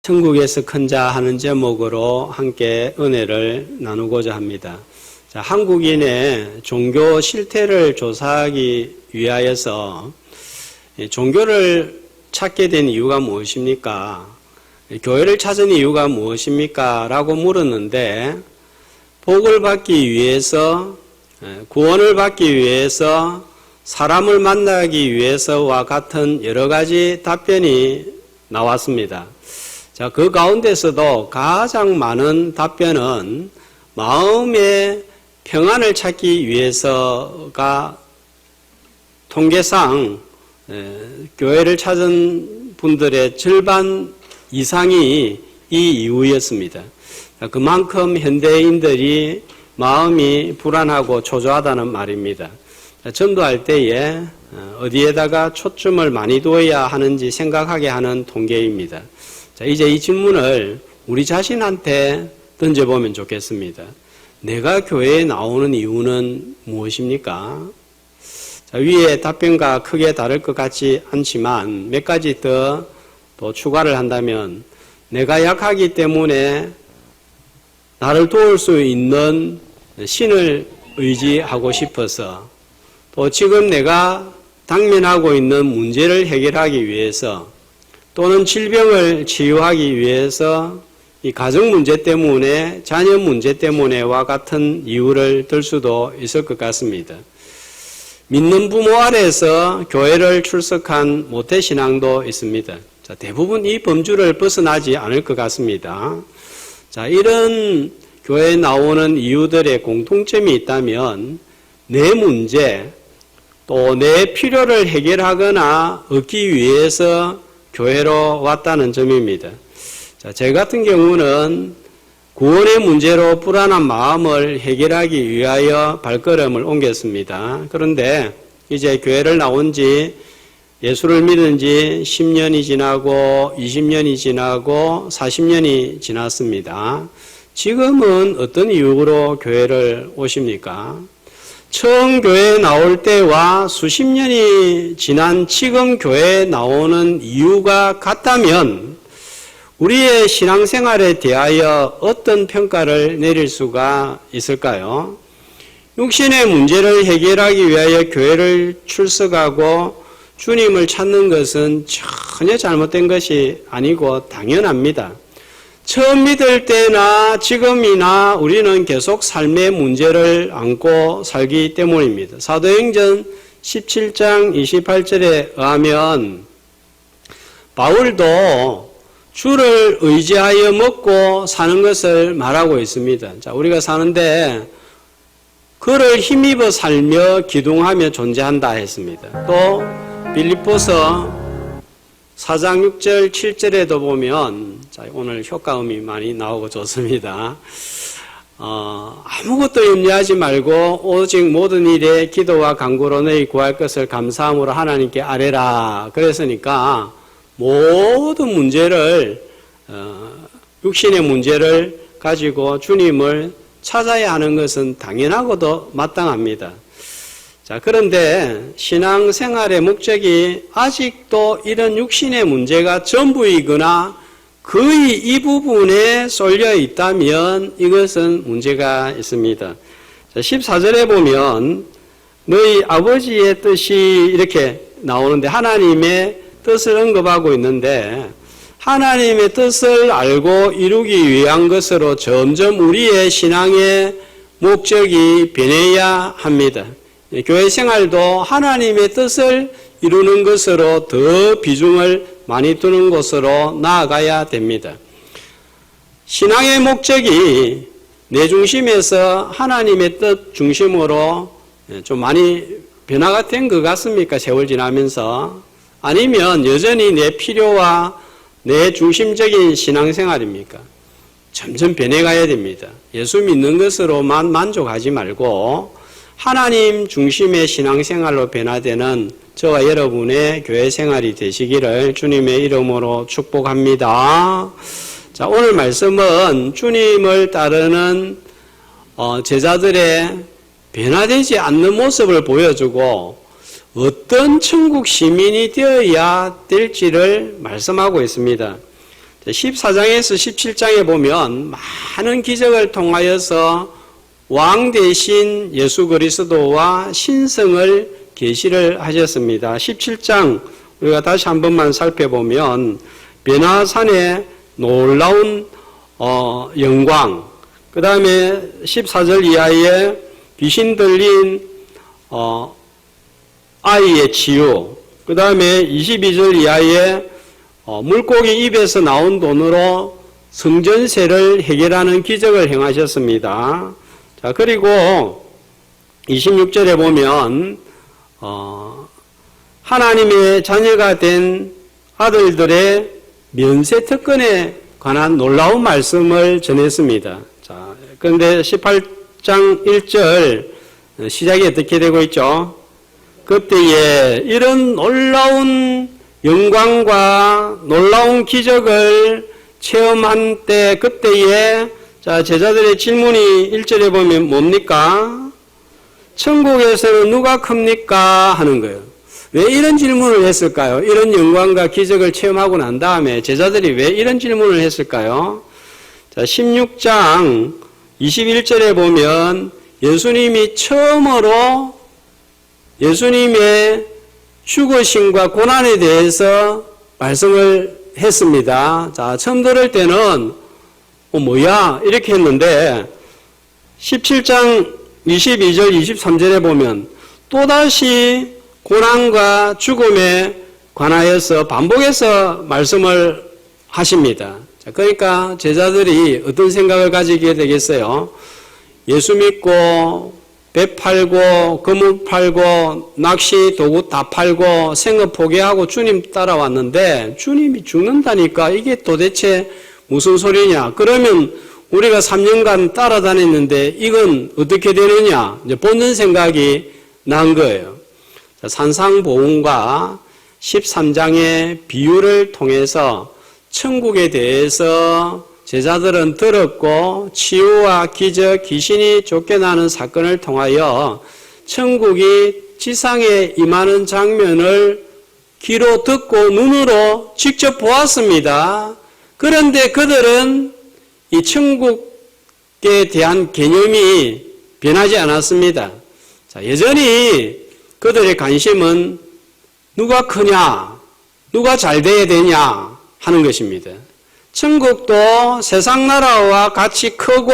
천국에서 큰 자 하는 제목으로 함께 은혜를 나누고자 합니다. 자, 한국인의 종교 실태를 조사하기 위하여서 종교를 찾게 된 이유가 무엇입니까? 교회를 찾은 이유가 무엇입니까? 라고 물었는데 복을 받기 위해서, 구원을 받기 위해서, 사람을 만나기 위해서와 같은 여러 가지 답변이 나왔습니다. 자, 그 가운데서도 가장 많은 답변은 마음의 평안을 찾기 위해서가 통계상 교회를 찾은 분들의 절반 이상이 이 이유였습니다. 그만큼 현대인들이 마음이 불안하고 초조하다는 말입니다. 전도할 때에 어디에다가 초점을 많이 두어야 하는지 생각하게 하는 통계입니다. 자, 이제 이 질문을 우리 자신한테 던져보면 좋겠습니다. 내가 교회에 나오는 이유는 무엇입니까? 자, 위에 답변과 크게 다를 것 같지 않지만 몇 가지 더 추가를 한다면 내가 약하기 때문에 나를 도울 수 있는 신을 의지하고 싶어서, 또 지금 내가 당면하고 있는 문제를 해결하기 위해서, 또는 질병을 치유하기 위해서 이 가정 문제 때문에, 자녀 문제 때문에와 같은 이유를 들 수도 있을 것 같습니다. 믿는 부모 아래에서 교회를 출석한 모태신앙도 있습니다. 자, 대부분 이 범주를 벗어나지 않을 것 같습니다. 자, 이런 교회에 나오는 이유들의 공통점이 있다면 내 문제, 또 내 필요를 해결하거나 얻기 위해서 교회로 왔다는 점입니다. 자, 제 같은 경우는 구원의 문제로 불안한 마음을 해결하기 위하여 발걸음을 옮겼습니다. 그런데 이제 교회를 나온 지, 예수를 믿은 지 10년이 지나고 20년이 지나고 40년이 지났습니다. 지금은 어떤 이유로 교회를 오십니까? 처음 교회에 나올 때와 수십 년이 지난 지금 교회에 나오는 이유가 같다면 우리의 신앙생활에 대하여 어떤 평가를 내릴 수가 있을까요? 육신의 문제를 해결하기 위하여 교회를 출석하고 주님을 찾는 것은 전혀 잘못된 것이 아니고 당연합니다. 처음 믿을 때나 지금이나 우리는 계속 삶의 문제를 안고 살기 때문입니다. 사도행전 17장 28절에 의하면 바울도 주를 의지하여 먹고 사는 것을 말하고 있습니다. 자, 우리가 사는데 그를 힘입어 살며 기둥하며 존재한다 했습니다. 또 빌립보서 4장 6절 7절에도 보면, 자, 오늘 효과음이 많이 나오고 좋습니다. 아무것도 염려하지 말고 오직 모든 일에 기도와 간구로 너희 구할 것을 감사함으로 하나님께 아뢰라. 그랬으니까 모든 문제를, 육신의 문제를 가지고 주님을 찾아야 하는 것은 당연하고도 마땅합니다. 자, 그런데 신앙생활의 목적이 아직도 이런 육신의 문제가 전부이거나 거의 이 부분에 쏠려 있다면 이것은 문제가 있습니다. 자, 14절에 보면 너희 아버지의 뜻이 이렇게 나오는데 하나님의 뜻을 언급하고 있는데 하나님의 뜻을 알고 이루기 위한 것으로 점점 우리의 신앙의 목적이 변해야 합니다. 교회 생활도 하나님의 뜻을 이루는 것으로 더 비중을 많이 두는 것으로 나아가야 됩니다. 신앙의 목적이 내 중심에서 하나님의 뜻 중심으로 좀 많이 변화가 된 것 같습니까? 세월 지나면서. 아니면 여전히 내 필요와 내 중심적인 신앙생활입니까? 점점 변해가야 됩니다. 예수 믿는 것으로만 만족하지 말고 하나님 중심의 신앙생활로 변화되는 저와 여러분의 교회 생활이 되시기를 주님의 이름으로 축복합니다. 자, 오늘 말씀은 주님을 따르는 제자들의 변화되지 않는 모습을 보여주고 어떤 천국 시민이 되어야 될지를 말씀하고 있습니다. 14장에서 17장에 보면 많은 기적을 통하여서 왕 대신 예수 그리스도와 신성을 계시를 하셨습니다. 17장 우리가 다시 한 번만 살펴보면 변화산의 놀라운 영광, 그 다음에 14절 이하에 귀신 들린 아이의 치유, 그 다음에 22절 이하에 물고기 입에서 나온 돈으로 성전세를 해결하는 기적을 행하셨습니다. 자, 그리고 26절에 보면 하나님의 자녀가 된 아들들의 면세 특권에 관한 놀라운 말씀을 전했습니다. 자, 그런데 18장 1절 시작이 어떻게 되고 있죠? 그때에 이런 놀라운 영광과 놀라운 기적을 체험한 때, 그때에 자, 제자들의 질문이 1절에 보면 뭡니까? 천국에서는 누가 큽니까? 하는 거예요. 왜 이런 질문을 했을까요? 이런 영광과 기적을 체험하고 난 다음에 제자들이 왜 이런 질문을 했을까요? 자, 16장 21절에 보면 예수님이 처음으로 예수님의 죽으심과 고난에 대해서 말씀을 했습니다. 자, 처음 들을 때는 뭐야? 이렇게 했는데 17장 22절, 23절에 보면 또다시 고난과 죽음에 관하여서 반복해서 말씀을 하십니다. 자, 그러니까 제자들이 어떤 생각을 가지게 되겠어요? 예수 믿고 배 팔고 거물 팔고 낚시 도구 다 팔고 생업 포기하고 주님 따라왔는데 주님이 죽는다니까 이게 도대체 무슨 소리냐? 그러면 우리가 3년간 따라다녔는데 이건 어떻게 되느냐? 이제 보는 생각이 난 거예요. 산상보훈과 13장의 비유를 통해서 천국에 대해서 제자들은 들었고 치유와 기적, 귀신이 쫓겨나는 사건을 통하여 천국이 지상에 임하는 장면을 귀로 듣고 눈으로 직접 보았습니다. 그런데 그들은 이 천국에 대한 개념이 변하지 않았습니다. 자, 여전히 그들의 관심은 누가 크냐, 누가 잘 돼야 되냐 하는 것입니다. 천국도 세상 나라와 같이 크고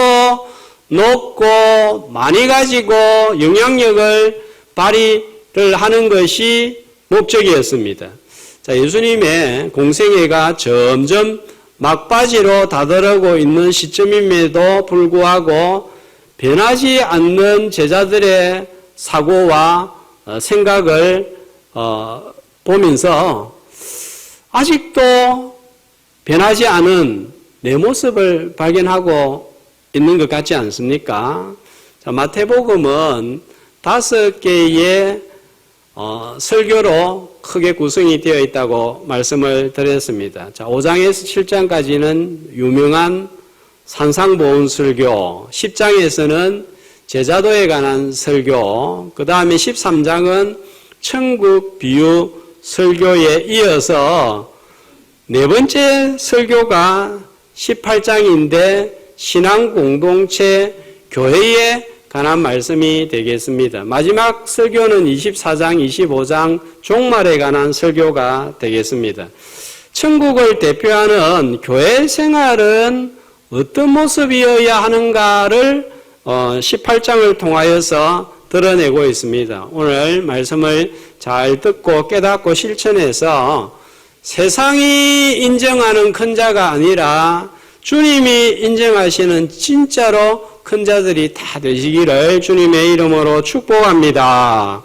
높고 많이 가지고 영향력을 발휘를 하는 것이 목적이었습니다. 자, 예수님의 공생애가 점점 막바지로 다다르고 있는 시점임에도 불구하고 변하지 않는 제자들의 사고와 생각을 보면서 아직도 변하지 않은 내 모습을 발견하고 있는 것 같지 않습니까? 자, 마태복음은 5개의 설교로 크게 구성이 되어 있다고 말씀을 드렸습니다. 자, 5장에서 7장까지는 유명한 산상보훈 설교, 10장에서는 제자도에 관한 설교, 그 다음에 13장은 천국 비유 설교에 이어서 네 번째 설교가 18장인데 신앙 공동체 교회에 관한 말씀이 되겠습니다. 마지막 설교는 24장, 25장 종말에 관한 설교가 되겠습니다. 천국을 대표하는 교회 생활은 어떤 모습이어야 하는가를 18장을 통하여서 드러내고 있습니다. 오늘 말씀을 잘 듣고 깨닫고 실천해서 세상이 인정하는 큰 자가 아니라 주님이 인정하시는 진짜로 큰 자들이 다 되시기를 주님의 이름으로 축복합니다.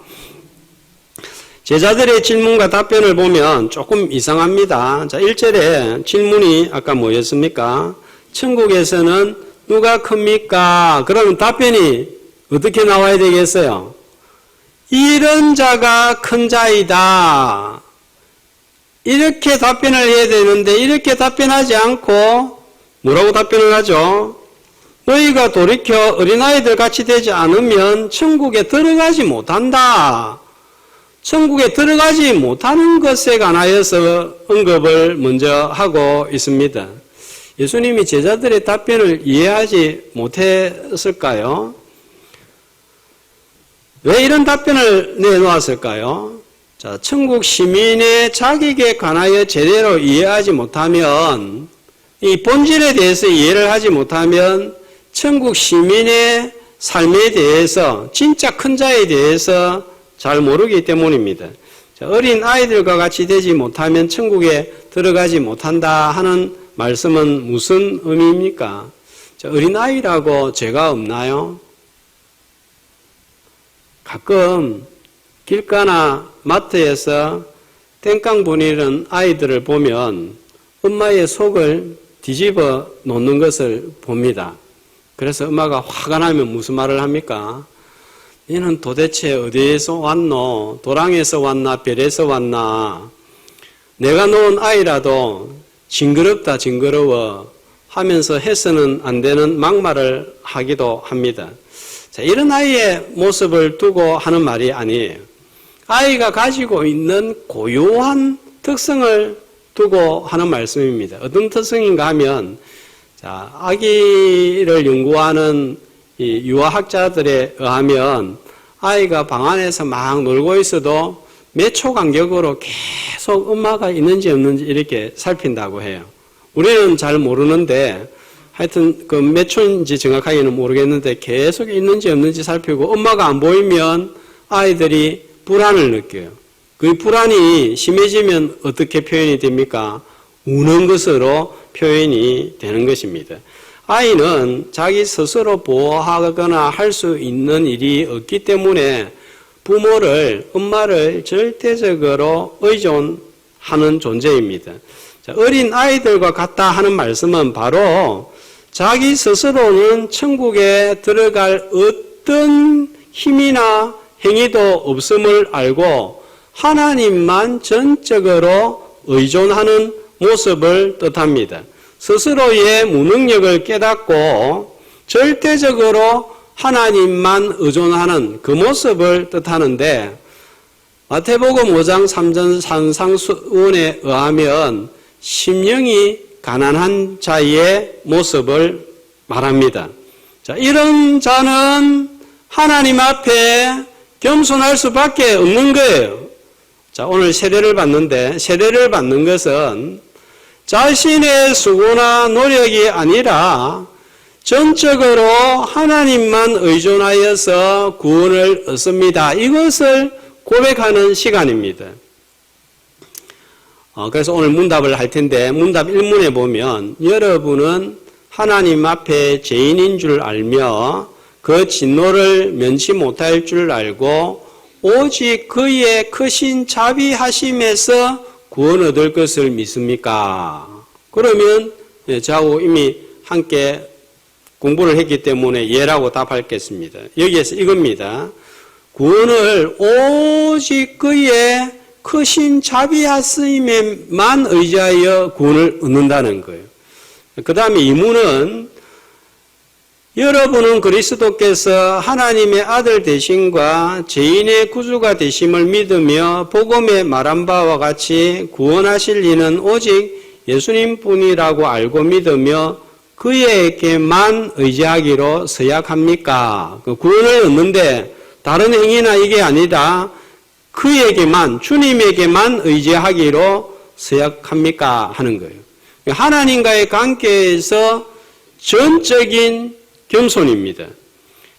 제자들의 질문과 답변을 보면 조금 이상합니다. 자, 1절에 질문이 아까 뭐였습니까? 천국에서는 누가 큽니까? 그러면 답변이 어떻게 나와야 되겠어요? 이런 자가 큰 자이다. 이렇게 답변을 해야 되는데 이렇게 답변하지 않고 뭐라고 답변을 하죠? 너희가 돌이켜 어린아이들 같이 되지 않으면 천국에 들어가지 못한다. 천국에 들어가지 못하는 것에 관하여서 언급을 먼저 하고 있습니다. 예수님이 제자들의 답변을 이해하지 못했을까요? 왜 이런 답변을 내놓았을까요? 자, 천국 시민의 자격에 관하여 제대로 이해하지 못하면, 이 본질에 대해서 이해를 하지 못하면 천국 시민의 삶에 대해서, 진짜 큰 자에 대해서 잘 모르기 때문입니다. 자, 어린 아이들과 같이 되지 못하면 천국에 들어가지 못한다 하는 말씀은 무슨 의미입니까? 자, 어린 아이라고 죄가 없나요? 가끔 길가나 마트에서 땡깡 부리는 아이들을 보면 엄마의 속을 뒤집어 놓는 것을 봅니다. 그래서 엄마가 화가 나면 무슨 말을 합니까? 너는 도대체 어디에서 왔노? 도랑에서 왔나? 별에서 왔나? 내가 놓은 아이라도 징그럽다 징그러워 하면서 해서는 안 되는 막말을 하기도 합니다. 자, 이런 아이의 모습을 두고 하는 말이 아니에요. 아이가 가지고 있는 고유한 특성을 두고 하는 말씀입니다. 어떤 특성인가 하면, 자, 아기를 연구하는 이 유아학자들에 의하면 아이가 방 안에서 막 놀고 있어도 몇 초 간격으로 계속 엄마가 있는지 없는지 이렇게 살핀다고 해요. 우리는 잘 모르는데 하여튼 그 몇 초인지 정확하게는 모르겠는데 계속 있는지 없는지 살피고 엄마가 안 보이면 아이들이 불안을 느껴요. 그 불안이 심해지면 어떻게 표현이 됩니까? 우는 것으로 표현이 되는 것입니다. 아이는 자기 스스로 보호하거나 할 수 있는 일이 없기 때문에 부모를, 엄마를 절대적으로 의존하는 존재입니다. 자, 어린 아이들과 같다 하는 말씀은 바로 자기 스스로는 천국에 들어갈 어떤 힘이나 행위도 없음을 알고 하나님만 전적으로 의존하는 모습을 뜻합니다. 스스로의 무능력을 깨닫고 절대적으로 하나님만 의존하는 그 모습을 뜻하는데, 마태복음 5장 3절 산상수훈에 의하면 심령이 가난한 자의 모습을 말합니다. 자, 이런 자는 하나님 앞에 겸손할 수밖에 없는 거예요. 자, 오늘 세례를 받는데, 세례를 받는 것은 자신의 수고나 노력이 아니라 전적으로 하나님만 의존하여서 구원을 얻습니다. 이것을 고백하는 시간입니다. 그래서 오늘 문답을 할 텐데, 문답 1문에 보면 여러분은 하나님 앞에 죄인인 줄 알며 그 진노를 면치 못할 줄 알고 오직 그의 크신 자비하심에서 구원 얻을 것을 믿습니까? 그러면 저하고 이미 함께 공부를 했기 때문에 예라고 답하겠습니다. 여기에서 이겁니다. 구원을 오직 그의 크신 자비하심에만 의지하여 구원을 얻는다는 거예요. 그 다음에 이문은 여러분은 그리스도께서 하나님의 아들 되심과 죄인의 구주가 되심을 믿으며 복음에 말한 바와 같이 구원하실 이는 오직 예수님 뿐이라고 알고 믿으며 그에게만 의지하기로 서약합니까? 그 구원을 얻는데 다른 행위나 이게 아니라 그에게만, 주님에게만 의지하기로 서약합니까? 하는 거예요. 하나님과의 관계에서 전적인 겸손입니다.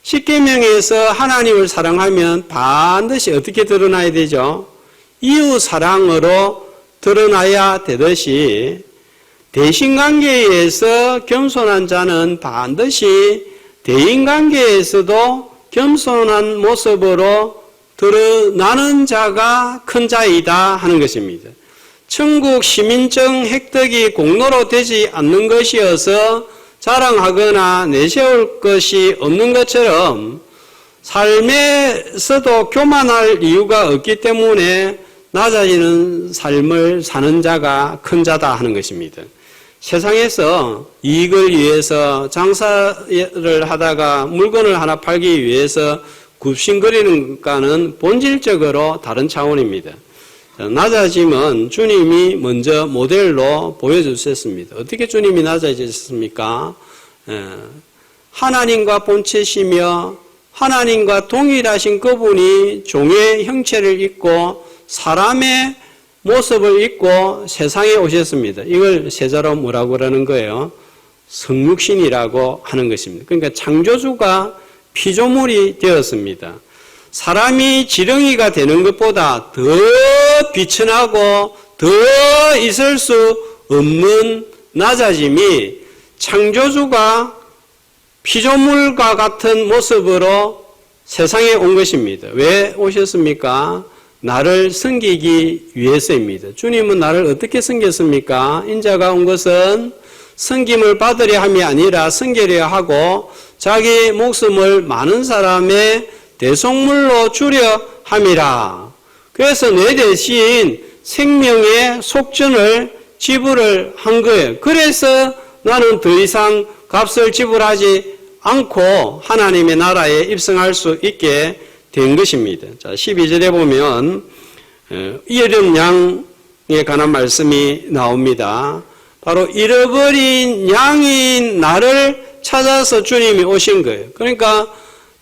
십계명에서 하나님을 사랑하면 반드시 어떻게 드러나야 되죠? 이웃 사랑으로 드러나야 되듯이 대신관계에서 겸손한 자는 반드시 대인관계에서도 겸손한 모습으로 드러나는 자가 큰 자이다 하는 것입니다. 천국 시민증 획득이 공로로 되지 않는 것이어서 자랑하거나 내세울 것이 없는 것처럼 삶에서도 교만할 이유가 없기 때문에 낮아지는 삶을 사는 자가 큰 자다 하는 것입니다. 세상에서 이익을 위해서 장사를 하다가 물건을 하나 팔기 위해서 굽신거리는 것과는 본질적으로 다른 차원입니다. 낮아짐은 주님이 먼저 모델로 보여주셨습니다. 어떻게 주님이 낮아지셨습니까? 하나님과 본체시며 하나님과 동일하신 그분이 종의 형체를 입고 사람의 모습을 입고 세상에 오셨습니다. 이걸 세자로 뭐라고 그러는 거예요? 성육신이라고 하는 것입니다. 그러니까 창조주가 피조물이 되었습니다. 사람이 지렁이가 되는 것보다 더 비천하고 더 있을 수 없는 낮아짐이 창조주가 피조물과 같은 모습으로 세상에 온 것입니다. 왜 오셨습니까? 나를 섬기기 위해서입니다. 주님은 나를 어떻게 섬겼습니까? 인자가 온 것은 섬김을 받으려 함이 아니라 섬기려 하고 자기 목숨을 많은 사람의 대속물로 주려 함이라. 그래서 내 대신 생명의 속전을 지불을 한 거예요. 그래서 나는 더 이상 값을 지불하지 않고 하나님의 나라에 입성할 수 있게 된 것입니다. 자, 12절에 보면 잃은 양에 관한 말씀이 나옵니다. 바로 잃어버린 양인 나를 찾아서 주님이 오신 거예요. 그러니까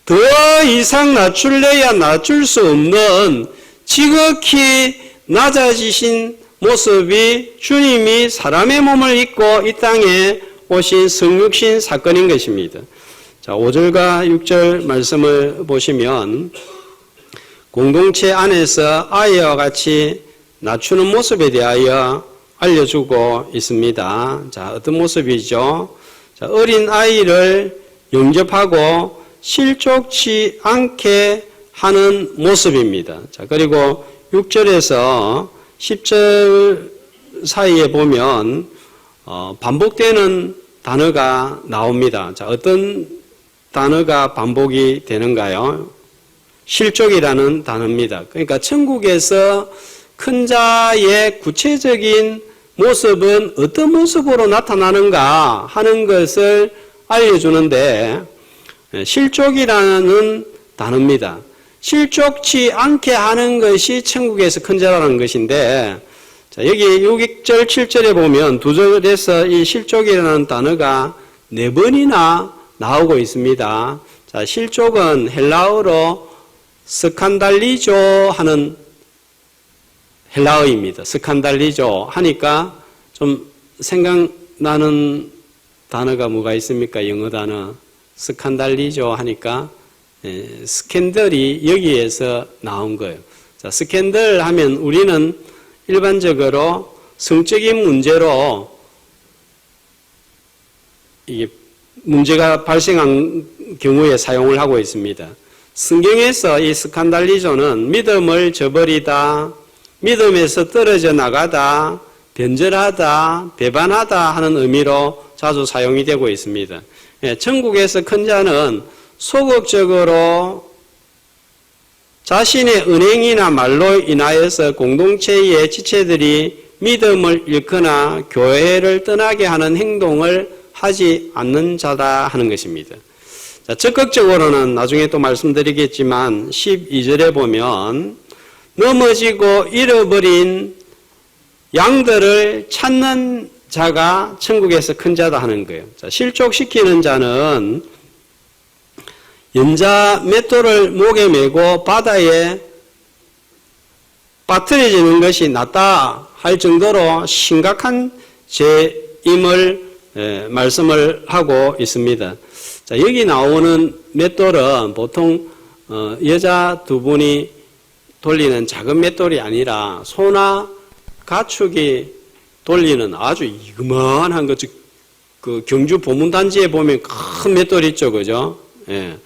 더 이상 낮출래야 낮출 수 없는 지극히 낮아지신 모습이 주님이 사람의 몸을 입고 이 땅에 오신 성육신 사건인 것입니다. 자, 5절과 6절 말씀을 보시면 공동체 안에서 아이와 같이 낮추는 모습에 대하여 알려주고 있습니다. 자, 어떤 모습이죠? 자, 어린 아이를 영접하고 실족치 않게 하는 모습입니다. 자, 그리고 6절에서 10절 사이에 보면 반복되는 단어가 나옵니다. 자, 어떤 단어가 반복이 되는가요? 실족이라는 단어입니다. 그러니까 천국에서 큰 자의 구체적인 모습은 어떤 모습으로 나타나는가 하는 것을 알려주는데 실족이라는 단어입니다. 실족치 않게 하는 것이 천국에서 큰 자라는 것인데 자, 여기 6절, 7절에 보면 두 절에서 이 실족이라는 단어가 4번이나 나오고 있습니다. 자, 실족은 헬라어로 스칸달리조 하는 헬라어입니다. 스칸달리조 하니까 좀 생각나는 단어가 뭐가 있습니까? 영어 단어. 스칸달리조 하니까 스캔들이 여기에서 나온 거예요. 자, 스캔들 하면 우리는 일반적으로 성적인 문제로 이게 문제가 발생한 경우에 사용을 하고 있습니다. 성경에서 이 스칸달리조는 믿음을 저버리다, 믿음에서 떨어져 나가다, 변절하다, 배반하다 하는 의미로 자주 사용이 되고 있습니다. 천국에서 큰 자는 소극적으로 자신의 은행이나 말로 인하여서 공동체의 지체들이 믿음을 잃거나 교회를 떠나게 하는 행동을 하지 않는 자다 하는 것입니다. 자, 적극적으로는 나중에 또 말씀드리겠지만 12절에 보면 넘어지고 잃어버린 양들을 찾는 자가 천국에서 큰 자다 하는 거예요. 자, 실족시키는 자는 연자 맷돌을 목에 메고 바다에 빠뜨려지는 것이 낫다 할 정도로 심각한 죄임을 말씀을 하고 있습니다. 자, 여기 나오는 맷돌은 보통 여자 두 분이 돌리는 작은 맷돌이 아니라 소나 가축이 돌리는 아주 이그만한 것, 그 경주 보문단지에 보면 큰 맷돌 있죠, 그죠? 예.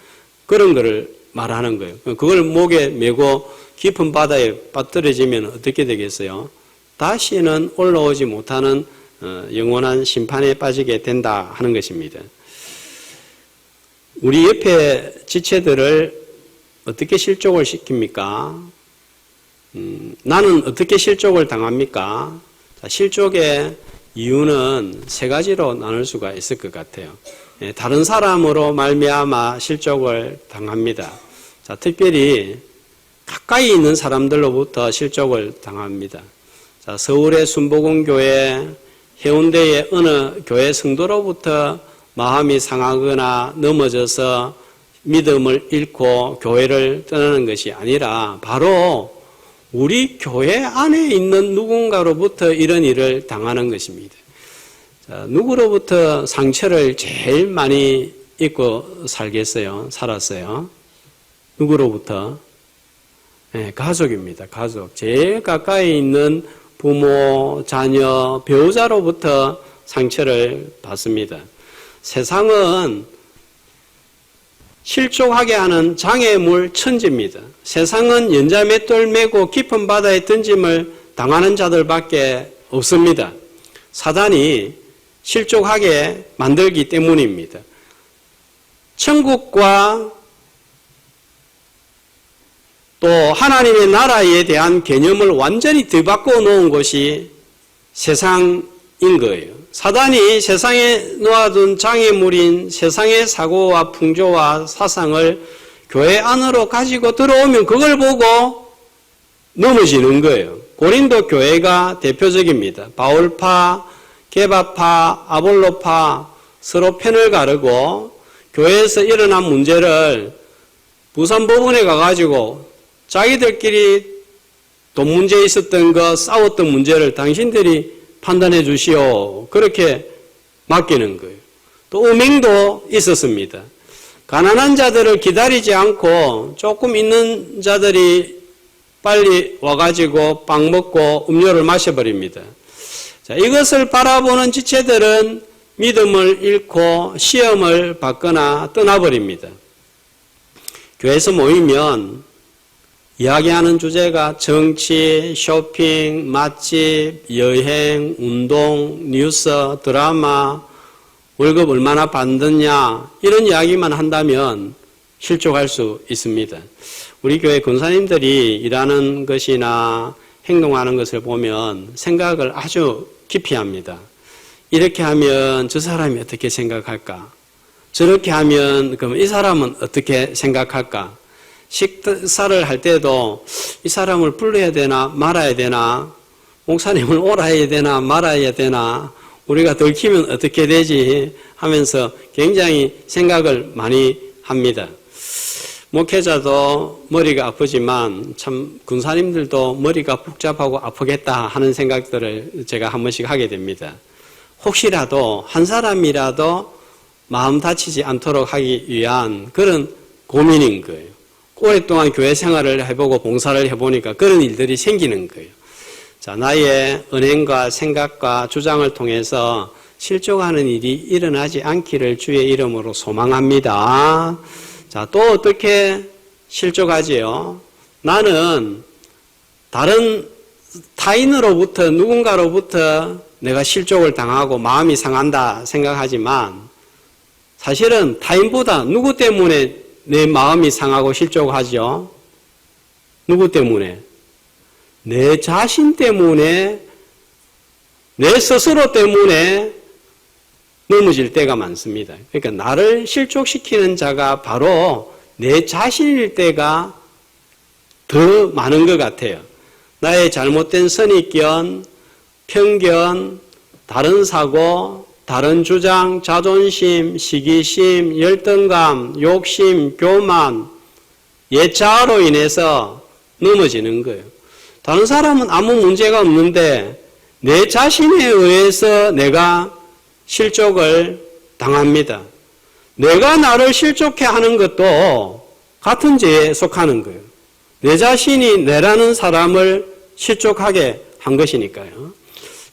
그런 거를 말하는 거예요. 그걸 목에 메고 깊은 바다에 빠뜨려지면 어떻게 되겠어요? 다시는 올라오지 못하는 영원한 심판에 빠지게 된다 하는 것입니다. 우리 옆에 지체들을 어떻게 실족을 시킵니까? 나는 어떻게 실족을 당합니까? 자, 실족의 이유는 3가지로 나눌 수가 있을 것 같아요. 다른 사람으로 말미암아 실족을 당합니다. 자, 특별히 가까이 있는 사람들로부터 실족을 당합니다. 자, 서울의 순복음교회, 해운대의 어느 교회 성도로부터 마음이 상하거나 넘어져서 믿음을 잃고 교회를 떠나는 것이 아니라 바로 우리 교회 안에 있는 누군가로부터 이런 일을 당하는 것입니다. 자, 누구로부터 상처를 제일 많이 입고 살았어요? 누구로부터? 네, 가족입니다. 가족. 제일 가까이 있는 부모, 자녀, 배우자로부터 상처를 받습니다. 세상은 실족하게 하는 장애물 천지입니다. 세상은 연자맷돌 메고 깊은 바다에 던짐을 당하는 자들밖에 없습니다. 사단이 실족하게 만들기 때문입니다. 천국과 또 하나님의 나라에 대한 개념을 완전히 뒤바꿔 놓은 것이 세상인 거예요. 사단이 세상에 놓아둔 장애물인 세상의 사고와 풍조와 사상을 교회 안으로 가지고 들어오면 그걸 보고 넘어지는 거예요. 고린도 교회가 대표적입니다. 바울파, 게바파, 아볼로파 서로 편을 가르고 교회에서 일어난 문제를 부산법원에 가가지고 자기들끼리 돈 문제에 있었던 거, 싸웠던 문제를 당신들이 판단해 주시오. 그렇게 맡기는 거예요. 또 음행도 있었습니다. 가난한 자들을 기다리지 않고 조금 있는 자들이 빨리 와가지고 빵 먹고 음료를 마셔버립니다. 자, 이것을 바라보는 지체들은 믿음을 잃고 시험을 받거나 떠나버립니다. 교회에서 모이면 이야기하는 주제가 정치, 쇼핑, 맛집, 여행, 운동, 뉴스, 드라마, 월급 얼마나 받느냐 이런 이야기만 한다면 실족할 수 있습니다. 우리 교회 권사님들이 일하는 것이나 행동하는 것을 보면 생각을 아주 깊이 합니다. 이렇게 하면 저 사람이 어떻게 생각할까? 저렇게 하면 그럼 이 사람은 어떻게 생각할까? 식사를 할 때도 이 사람을 불러야 되나 말아야 되나, 목사님을 오라 해야 되나 말아야 되나, 우리가 들키면 어떻게 되지 하면서 굉장히 생각을 많이 합니다. 목회자도 머리가 아프지만 참 군사님들도 머리가 복잡하고 아프겠다 하는 생각들을 제가 한 번씩 하게 됩니다. 혹시라도 한 사람이라도 마음 다치지 않도록 하기 위한 그런 고민인 거예요. 오랫동안 교회 생활을 해보고 봉사를 해보니까 그런 일들이 생기는 거예요. 자, 나의 은행과 생각과 주장을 통해서 실족하는 일이 일어나지 않기를 주의 이름으로 소망합니다. 자, 또 어떻게 실족하지요? 나는 다른 타인으로부터 누군가로부터 내가 실족을 당하고 마음이 상한다 생각하지만 사실은 타인보다 누구 때문에 내 마음이 상하고 실족하죠? 누구 때문에? 내 자신 때문에, 내 스스로 때문에 넘어질 때가 많습니다. 그러니까 나를 실족시키는 자가 바로 내 자신일 때가 더 많은 것 같아요. 나의 잘못된 선입견, 편견, 다른 사고, 다른 주장, 자존심, 시기심, 열등감, 욕심, 교만, 예차로 인해서 넘어지는 거예요. 다른 사람은 아무 문제가 없는데 내 자신에 의해서 내가 실족을 당합니다. 내가 나를 실족해 하는 것도 같은 죄에 속하는 거예요. 내 자신이 내라는 사람을 실족하게 한 것이니까요.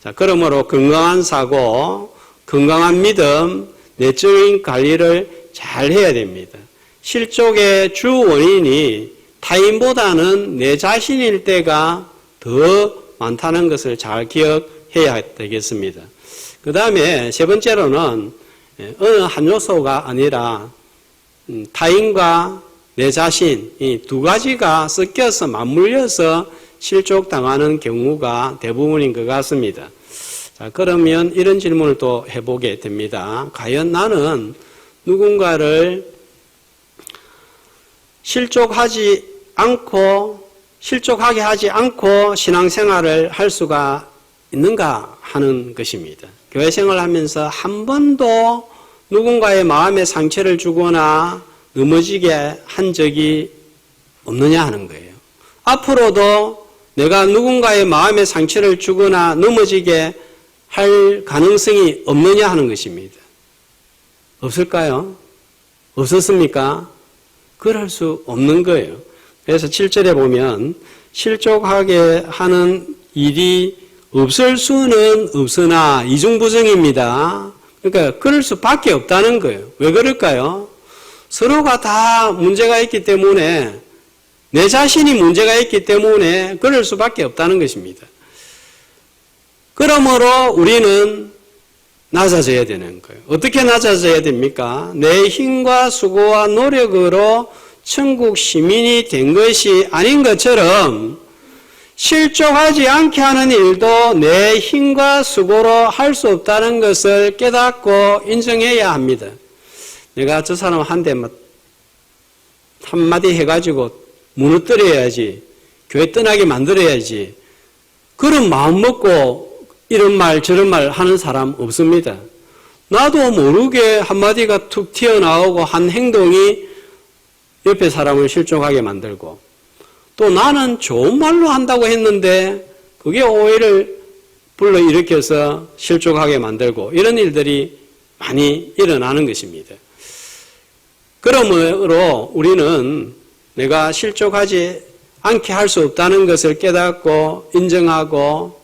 자, 그러므로 건강한 사고, 건강한 믿음, 내적인 관리를 잘 해야 됩니다. 실족의 주 원인이 타인보다는 내 자신일 때가 더 많다는 것을 잘 기억해야 되겠습니다. 그 다음에 세 번째로는 어느 한 요소가 아니라 타인과 내 자신 이 두 가지가 섞여서 맞물려서 실족당하는 경우가 대부분인 것 같습니다. 자, 그러면 이런 질문을 또 해보게 됩니다. 과연 나는 누군가를 실족하게 하지 않고 신앙생활을 할 수가 있는가 하는 것입니다. 교회 생활하면서 한 번도 누군가의 마음에 상처를 주거나 넘어지게 한 적이 없느냐 하는 거예요. 앞으로도 내가 누군가의 마음에 상처를 주거나 넘어지게 할 가능성이 없느냐 하는 것입니다. 없을까요? 없었습니까? 그럴 수 없는 거예요. 그래서 7절에 보면 실족하게 하는 일이 없을 수는 없으나 이중부정입니다. 그러니까 그럴 수밖에 없다는 거예요. 왜 그럴까요? 서로가 다 문제가 있기 때문에 내 자신이 문제가 있기 때문에 그럴 수밖에 없다는 것입니다. 그러므로 우리는 낮아져야 되는 거예요. 어떻게 낮아져야 됩니까? 내 힘과 수고와 노력으로 천국 시민이 된 것이 아닌 것처럼 실족하지 않게 하는 일도 내 힘과 수고로 할 수 없다는 것을 깨닫고 인정해야 합니다. 내가 저 사람 한마디 해가지고 무너뜨려야지, 교회 떠나게 만들어야지, 그런 마음 먹고 이런 말 저런 말 하는 사람 없습니다. 나도 모르게 한마디가 툭 튀어나오고 한 행동이 옆에 사람을 실족하게 만들고, 또 나는 좋은 말로 한다고 했는데 그게 오해를 불러일으켜서 실족하게 만들고, 이런 일들이 많이 일어나는 것입니다. 그러므로 우리는 내가 실족하지 않게 할 수 없다는 것을 깨닫고 인정하고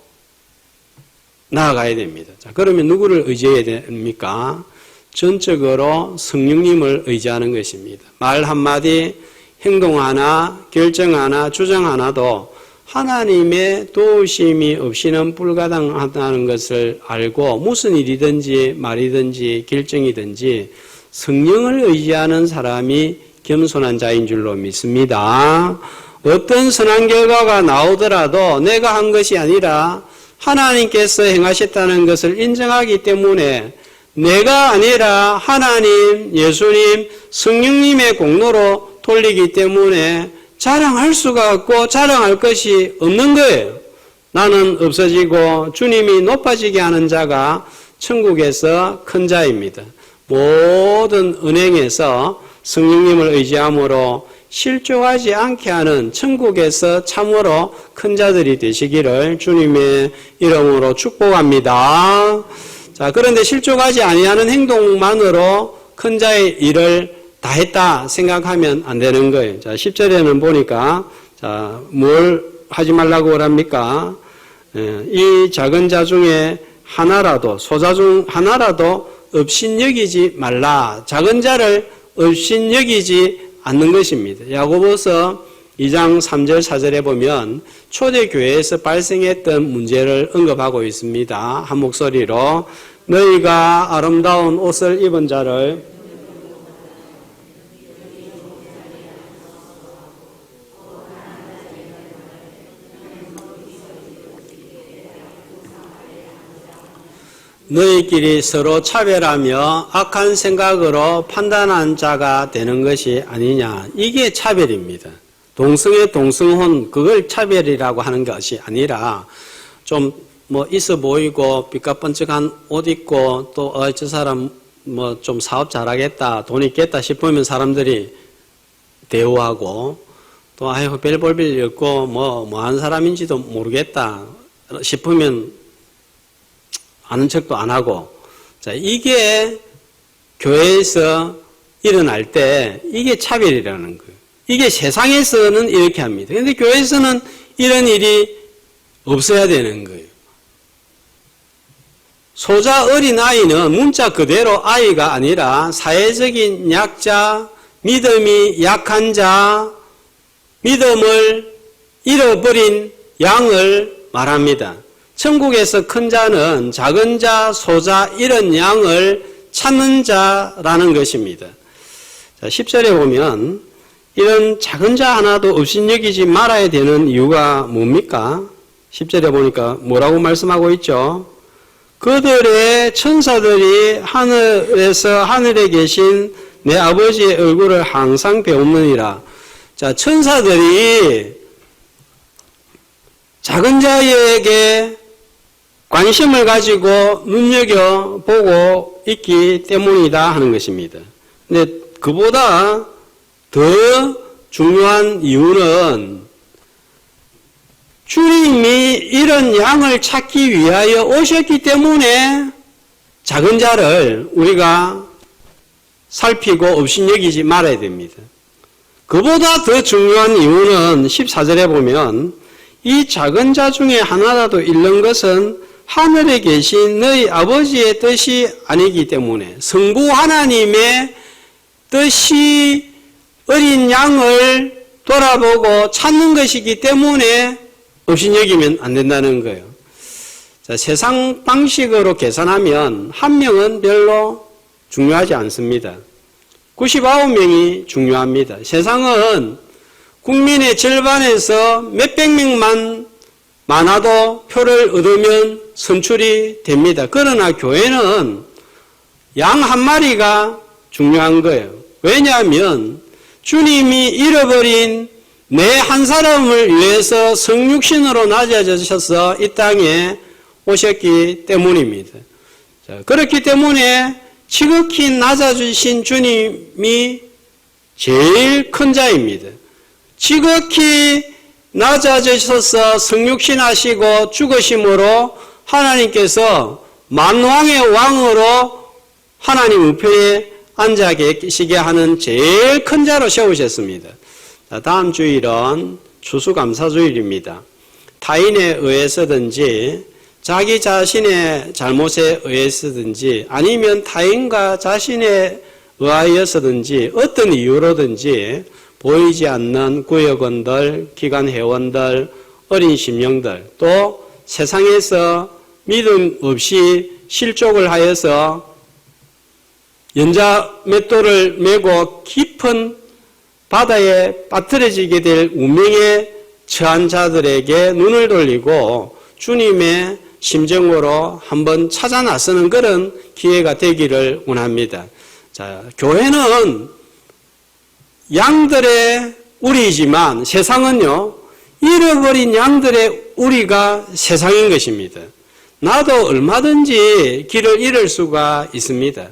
나아가야 됩니다. 자, 그러면 누구를 의지해야 됩니까? 전적으로 성령님을 의지하는 것입니다. 말 한마디, 행동 하나, 결정 하나, 주장 하나도 하나님의 도우심이 없이는 불가능하다는 것을 알고 무슨 일이든지 말이든지 결정이든지 성령을 의지하는 사람이 겸손한 자인 줄로 믿습니다. 어떤 선한 결과가 나오더라도 내가 한 것이 아니라 하나님께서 행하셨다는 것을 인정하기 때문에 내가 아니라 하나님, 예수님, 성령님의 공로로 돌리기 때문에 자랑할 수가 없고 자랑할 것이 없는 거예요. 나는 없어지고 주님이 높아지게 하는 자가 천국에서 큰 자입니다. 모든 은행에서 성령님을 의지함으로 실족하지 않게 하는 천국에서 참으로 큰 자들이 되시기를 주님의 이름으로 축복합니다. 자, 그런데 실족하지 아니하는 행동만으로 큰 자의 일을 다 했다 생각하면 안 되는 거예요. 자, 10절에는 보니까, 자, 뭘 하지 말라고 합니까? 이 작은 자 중에 하나라도, 소자 중 하나라도 업신여기지 말라. 작은 자를 업신여기지 않는 것입니다. 야고보서 2장 3절 4절에 보면 초대교회에서 발생했던 문제를 언급하고 있습니다. 한 목소리로 너희가 아름다운 옷을 입은 자를 너희끼리 서로 차별하며 악한 생각으로 판단한 자가 되는 것이 아니냐. 이게 차별입니다. 동성애 동성혼 그걸 차별이라고 하는 것이 아니라 좀 뭐 있어 보이고 삐까뻔쩍한 옷 입고 또 저 사람 뭐 좀 사업 잘하겠다 돈 있겠다 싶으면 사람들이 대우하고 또 아이고 별 볼 일 없고 뭐 하는 사람인지도 모르겠다 싶으면 아는 척도 안 하고, 자, 이게 교회에서 일어날 때 이게 차별이라는 거예요. 이게 세상에서는 이렇게 합니다. 그런데 교회에서는 이런 일이 없어야 되는 거예요. 소자 어린아이는 문자 그대로 아이가 아니라 사회적인 약자, 믿음이 약한 자, 믿음을 잃어버린 양을 말합니다. 천국에서 큰 자는 작은 자, 소자, 이런 양을 찾는 자라는 것입니다. 자, 10절에 보면 이런 작은 자 하나도 업신여기지 말아야 되는 이유가 뭡니까? 10절에 보니까 뭐라고 말씀하고 있죠? 그들의 천사들이 하늘에 계신 내 아버지의 얼굴을 항상 배우느니라. 자, 천사들이 작은 자에게 관심을 가지고 눈여겨보고 있기 때문이다 하는 것입니다. 근데 그보다 더 중요한 이유는 주님이 이런 양을 찾기 위하여 오셨기 때문에 작은 자를 우리가 살피고 업신여기지 말아야 됩니다. 그보다 더 중요한 이유는 14절에 보면 이 작은 자 중에 하나라도 잃는 것은 하늘에 계신 너희 아버지의 뜻이 아니기 때문에 성부 하나님의 뜻이 어린 양을 돌아보고 찾는 것이기 때문에 업신여기면 안 된다는 거예요. 자, 세상 방식으로 계산하면 한 명은 별로 중요하지 않습니다. 99명이 중요합니다. 세상은 국민의 절반에서 몇백 명만 많아도 표를 얻으면 선출이 됩니다. 그러나 교회는 양 한 마리가 중요한 거예요. 왜냐하면 주님이 잃어버린 내 한 사람을 위해서 성육신으로 낮아지셔서 이 땅에 오셨기 때문입니다. 자, 그렇기 때문에 지극히 낮아주신 주님이 제일 큰 자입니다. 지극히 낮아지셔서 성육신하시고 죽으심으로 하나님께서 만왕의 왕으로 하나님 우편에 앉아 계시게 하는 제일 큰 자로 세우셨습니다. 자, 다음 주일은 추수감사주일입니다. 타인에 의해서든지 자기 자신의 잘못에 의해서든지 아니면 타인과 자신에 의하여서든지 어떤 이유로든지 보이지 않는 구역원들, 기관회원들, 어린 심령들 또 세상에서 믿음 없이 실족을 하여서 연자 맷돌을 메고 깊은 바다에 빠뜨려지게 될 운명에 처한 자들에게 눈을 돌리고 주님의 심정으로 한번 찾아 나서는 그런 기회가 되기를 원합니다. 자, 교회는 양들의 우리이지만 세상은요, 잃어버린 양들의 우리가 세상인 것입니다. 나도 얼마든지 길을 잃을 수가 있습니다.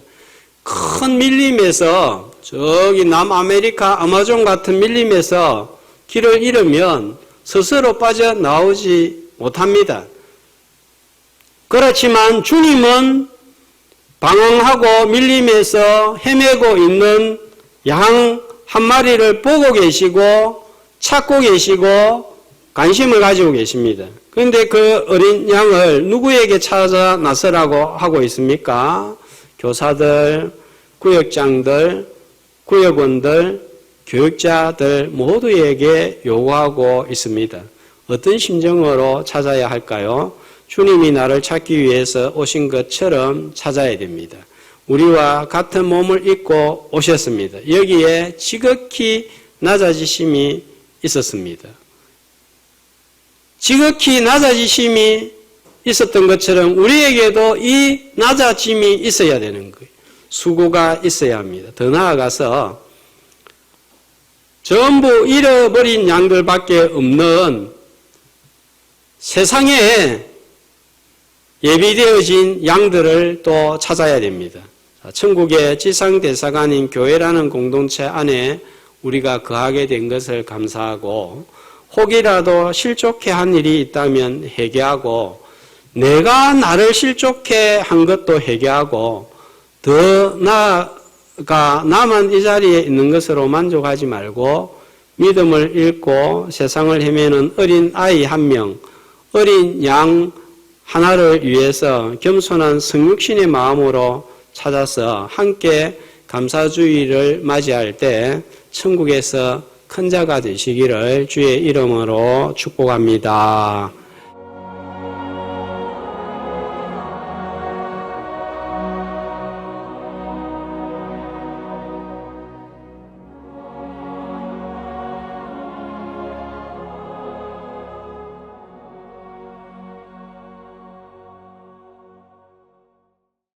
큰 밀림에서 저기 남아메리카 아마존 같은 밀림에서 길을 잃으면 스스로 빠져나오지 못합니다. 그렇지만 주님은 방황하고 밀림에서 헤매고 있는 양 한 마리를 보고 계시고 찾고 계시고 관심을 가지고 계십니다. 그런데 그 어린 양을 누구에게 찾아 나서라고 하고 있습니까? 교사들, 구역장들, 구역원들, 교육자들 모두에게 요구하고 있습니다. 어떤 심정으로 찾아야 할까요? 주님이 나를 찾기 위해서 오신 것처럼 찾아야 됩니다. 우리와 같은 몸을 입고 오셨습니다. 여기에 지극히 낮아지심이 있었습니다. 지극히 낮아지심이 있었던 것처럼 우리에게도 이 낮아짐이 있어야 되는 거예요. 수고가 있어야 합니다. 더 나아가서 전부 잃어버린 양들밖에 없는 세상에 예비되어진 양들을 또 찾아야 됩니다. 천국의 지상대사관인 교회라는 공동체 안에 우리가 거하게 된 것을 감사하고 혹이라도 실족해 한 일이 있다면 회개하고 내가 나를 실족해 한 것도 회개하고 더 나아가 나만 이 자리에 있는 것으로 만족하지 말고 믿음을 잃고 세상을 헤매는 어린 아이 한 명, 어린 양 하나를 위해서 겸손한 성육신의 마음으로 찾아서 함께 감사주의를 맞이할 때 천국에서 큰 자가 되시기를 주의 이름으로 축복합니다.